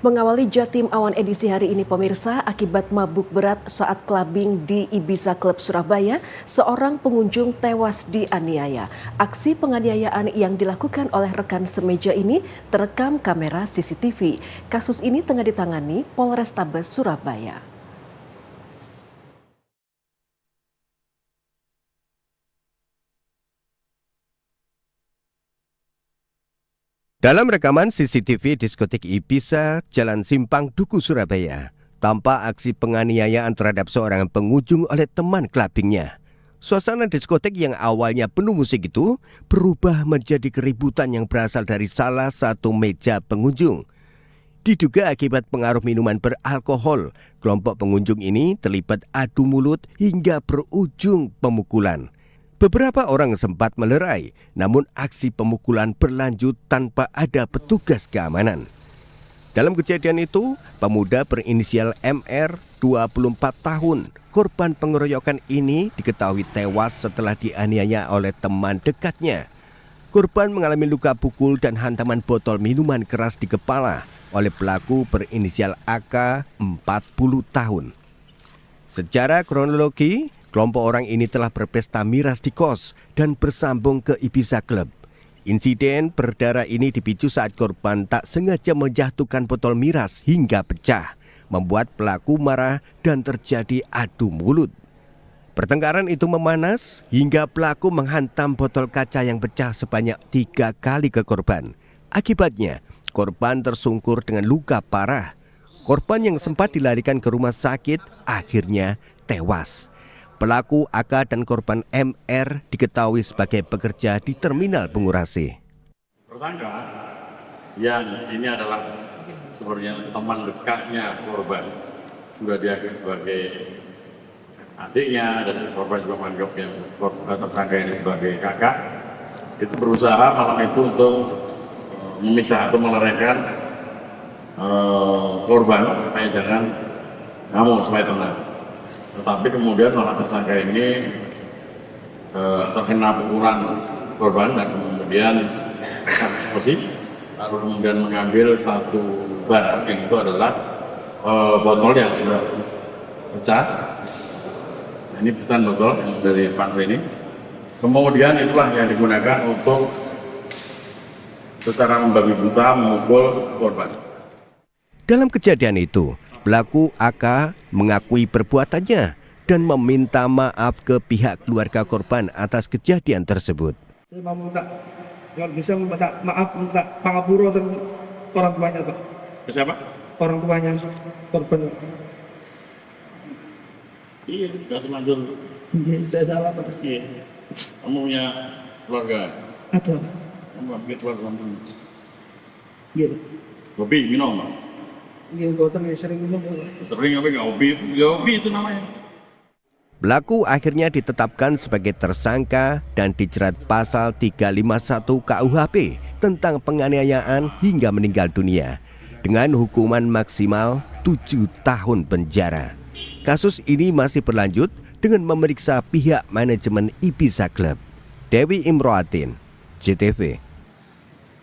Mengawali Jatim Awan edisi hari ini pemirsa, akibat mabuk berat saat clubbing di Ibiza Club Surabaya, seorang pengunjung tewas dianiaya. Aksi penganiayaan yang dilakukan oleh rekan semeja ini terekam kamera CCTV. Kasus ini tengah ditangani Polrestabes Surabaya. Dalam rekaman CCTV diskotik Ibiza, Jalan Simpang Duku, Surabaya, tampak aksi penganiayaan terhadap seorang pengunjung oleh teman clubbingnya. Suasana diskotik yang awalnya penuh musik itu berubah menjadi keributan yang berasal dari salah satu meja pengunjung. Diduga akibat pengaruh minuman beralkohol, kelompok pengunjung ini terlibat adu mulut hingga berujung pemukulan. Beberapa orang sempat melerai, namun aksi pemukulan berlanjut tanpa ada petugas keamanan. Dalam kejadian itu, pemuda berinisial MR, 24 tahun, korban pengeroyokan ini diketahui tewas setelah dianiaya oleh teman dekatnya. Korban mengalami luka pukul dan hantaman botol minuman keras di kepala oleh pelaku berinisial AK, 40 tahun. Secara kronologi, kelompok orang ini telah berpesta miras di kos dan bersambung ke Ibiza Club. Insiden berdarah ini dipicu saat korban tak sengaja menjatuhkan botol miras hingga pecah, membuat pelaku marah dan terjadi adu mulut. Pertengkaran itu memanas hingga pelaku menghantam botol kaca yang pecah sebanyak 3 kali ke korban. Akibatnya, korban tersungkur dengan luka parah. Korban yang sempat dilarikan ke rumah sakit akhirnya tewas. Pelaku AK dan korban MR diketahui sebagai pekerja di terminal Bungurasi. Tersangka yang ini adalah sebenarnya teman dekatnya korban, sudah dianggap sebagai adiknya dan korban juga menganggap yang tersangka ini sebagai kakak. Itu berusaha malam itu untuk memisah atau melarikan korban supaya jangan ngamuk, supaya tenang. Tetapi kemudian malah tersangka ini terkena pukulan korban dan kemudian eksekusi, lalu kemudian mengambil satu barang yang itu adalah botol yang sudah pecah. Ini pecahan botol dari pantry ini. Kemudian itulah yang digunakan untuk secara membabi buta memukul korban. Dalam kejadian itu, pelaku AK mengakui perbuatannya dan meminta maaf ke pihak keluarga korban atas kejadian tersebut. Saya mau minta, kalau bisa minta maaf, minta pangapura dan orang tuanya, Pak. Siapa? Orang tuanya korban. Iya, sudah selanjut. Iya, saya salah, Pak. Iya. Kamu punya keluarga? Ada. Kamu punya keluarga? Iya. Hobi minum? Iya, botol sering minum. Sering apa nggak hobi? Ya hobi itu namanya. Pelaku akhirnya ditetapkan sebagai tersangka dan dijerat pasal 351 KUHP tentang penganiayaan hingga meninggal dunia dengan hukuman maksimal 7 tahun penjara. Kasus ini masih berlanjut dengan memeriksa pihak manajemen Ibiza Club. Dewi Imroatin, JTV.